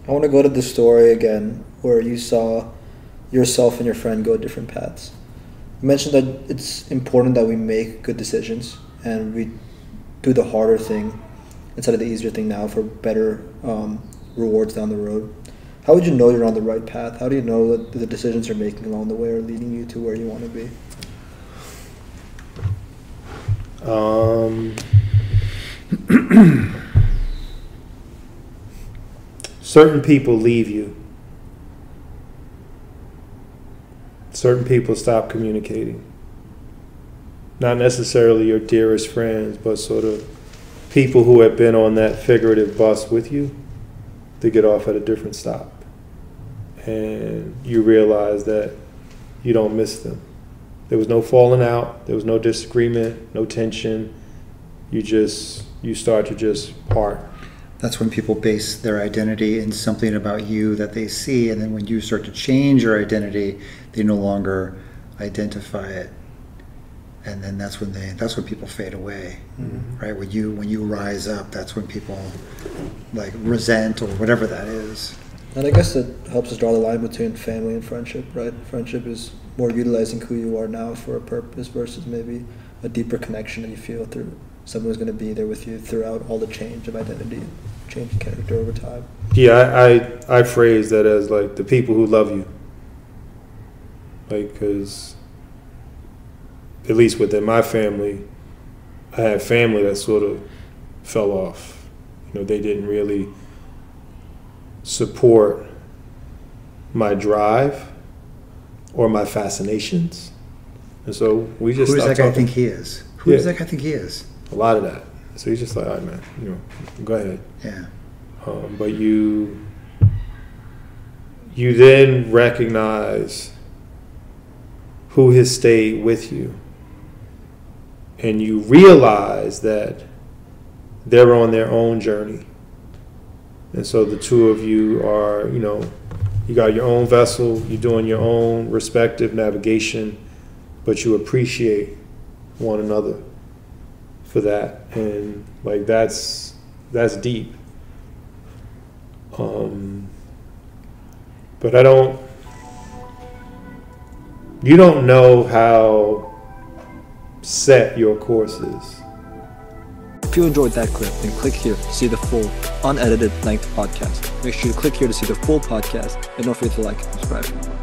I want to go to the story again where you saw yourself and your friend go different paths. You mentioned that it's important that we make good decisions and we do the harder thing instead of the easier thing now for better rewards down the road. How would you know you're on the right path? How do you know that the decisions you're making along the way are leading you to where you want to be? Certain people leave you. Certain people stop communicating. Not necessarily your dearest friends, but sort of people who have been on that figurative bus with you to get off at a different stop. And you realize that you don't miss them. There was no falling out, there was no disagreement, no tension. You start to just part. That's when people base their identity in something about you that they see, and then when you start to change your identity, they no longer identify it, and then that's when people fade away, right? When you rise up, that's when people like resent or whatever that is. And I guess it helps us draw the line between family and friendship, right? Friendship is more utilizing who you are now for a purpose versus maybe a deeper connection that you feel through someone who's going to be there with you throughout all the change of identity, change of character over time. Yeah, I phrase that as like the people who love you. Like, because at least within my family, I had family that sort of fell off. You know, they didn't really support my drive or my fascinations. And so we just stopped talking. Who does that guy think he is? Who does that guy think he is? A lot of that. So he's just like, all right, man, you know, go ahead. Yeah. But you then recognize who has stayed with you, and you realize that they're on their own journey. And so the two of you are, you know, you got your own vessel, you're doing your own respective navigation, but you appreciate one another for that. And like that's deep. But you don't know how set your course is. If you enjoyed that clip, then click here to see the full, unedited length podcast. Make sure you click here to see the full podcast, and don't forget to like and subscribe.